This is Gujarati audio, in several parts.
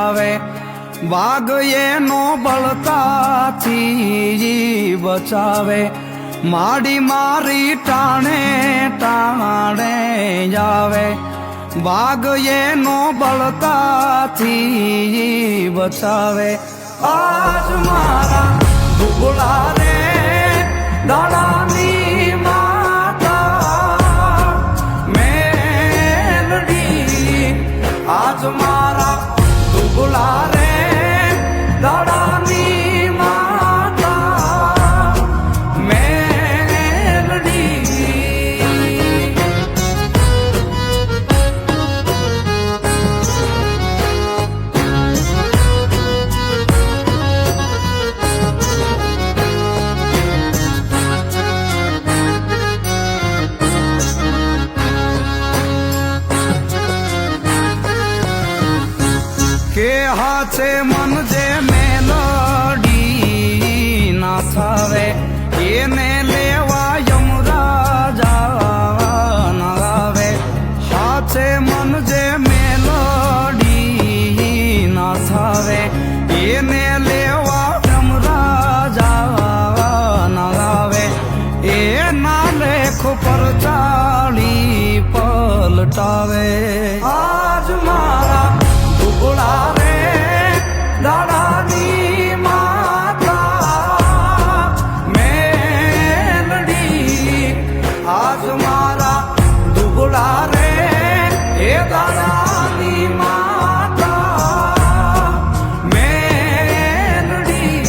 આવે વાઘ એનો બળતાથી બચાવે માડી મારી ટાણે ટાણે આવે વાઘ એનો બળતાથી બચાવે આજ મારા દુબળા રે દાડાની માતા મેલડી આજ મારા દુબળા રે દાડાની માતા મેલડી કે હાથે મન જે મેલડી ના થાવે એને લેવા યમરાજા ના આવે હાથે મન જે મેલડી ના થાવે એને લેવા યમરાજા ના આવે એના લેખ પર ચાલી પલટાવે આજ મારા દુબળા રે દાડાની માતા મેલડી આજ મારા દુબળા રે એ દાડાની માતા મેલડી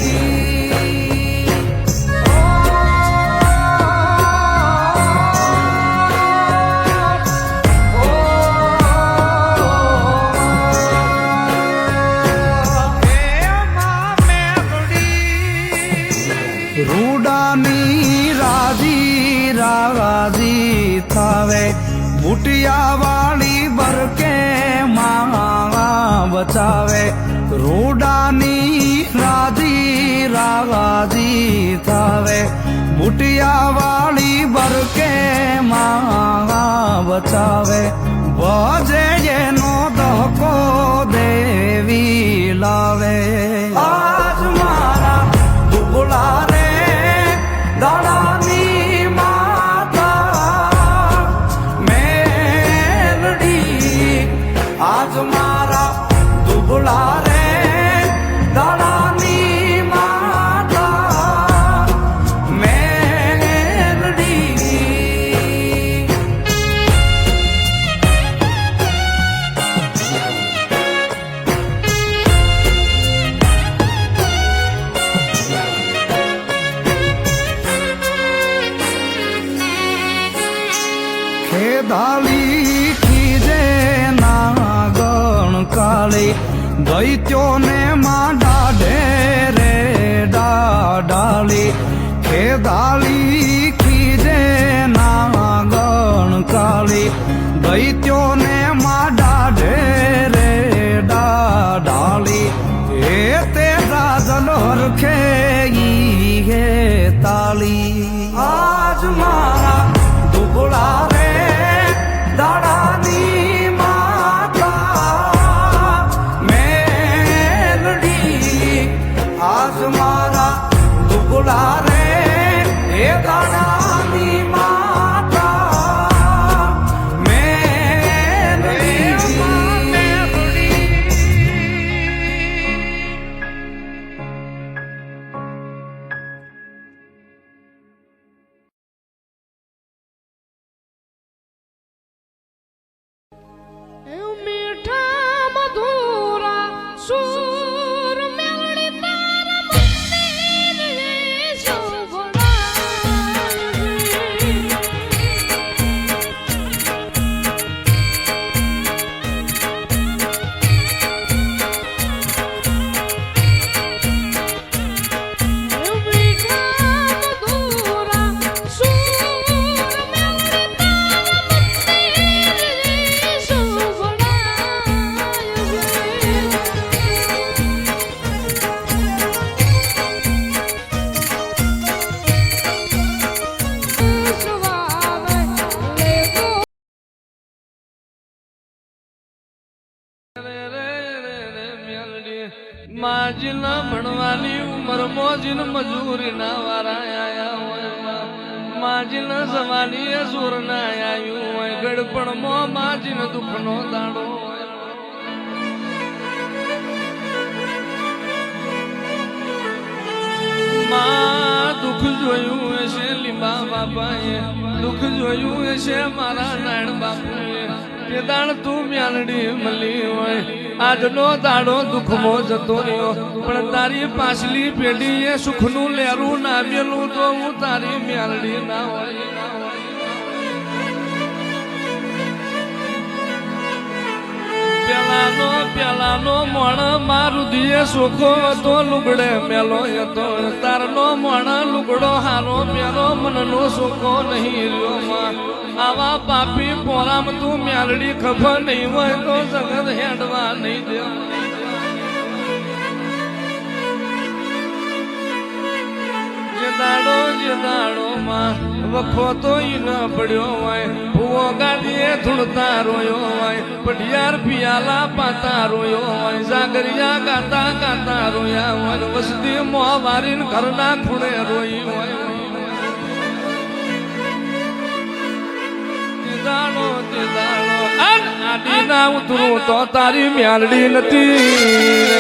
રૂડાની રાજી રાજી થાવે બુટિયા વાળી બરકે માં બચાવે રૂડાની રાજી રાજી થાવે બુટિયા વાળી બરકે માં બચાવે ભજે એનો દહકો દેવી લાવે આજ મારા દુબળા રે દાડાની માતા મેલડી આજ મારા દુબળા રે દાડાની માતા મેલડી ખેદાલી ખીજે ના ગણ કાળી દૈત્યોને માં દાઢે રે ડાલી ખેદાલી ખીજે ના ગણ કાળી દૈત્યોને માં દાઢે રે ડાલી એ તે દાદલ હરખે હે તાલી આજ મારા દુબળા રે દાડાની માતા મેલડી આજ મારા દુબળા રે એ દાડાની માતા મેલડી મીઠા મધુરા સુર મેળડી તારા મંદિર માજીના ભણવાની ઉંમર મોજીન મજૂરી ના વારા આયા હોય માજીના જવાની જોર ના આયું હોય ગડપણ મો માજીન દુઃખ નો દાડો હોય માં દુઃખ જોયું હશે લીંબા બાપાએ દુઃખ જોયું હશે મારા નારાયણ બાપુએ કે દાણ તું મ્યાલડી મળી હોય આજનો દાડો દુઃખમો જતો રહ્યો પણ તારી પાછલી પેઢીએ સુખનું લેરું ના મેલું તો હું તારી મ્યાલડી ના હોય પેલાનો મણ મારું દિયે સોખો હતો લુગડે મેલો હતો તારનો મણ લુગડો હારો પેલો મનનો સોખો નહીં રહ્યો માં આવા પાપી પોરામ તું મ્યાલડી ખબર નહીં હોય તો જગત હેડવા નહીં દે જે દાડો માં વખો તો ઈ ન પડ્યો હોય ભૂવો ગાદીએ ધૂળતા રોયો હોય પઢિયાર પિયાલા પાતા રોયો હોય જાગરિયા ગાતા ગાતા રોયા હોય વસતી મોં વારીને ઘરના ખૂણે રોઈ હોય તે દાડો આડી ના ઉતરું તો તારી મ્યાલડી નથી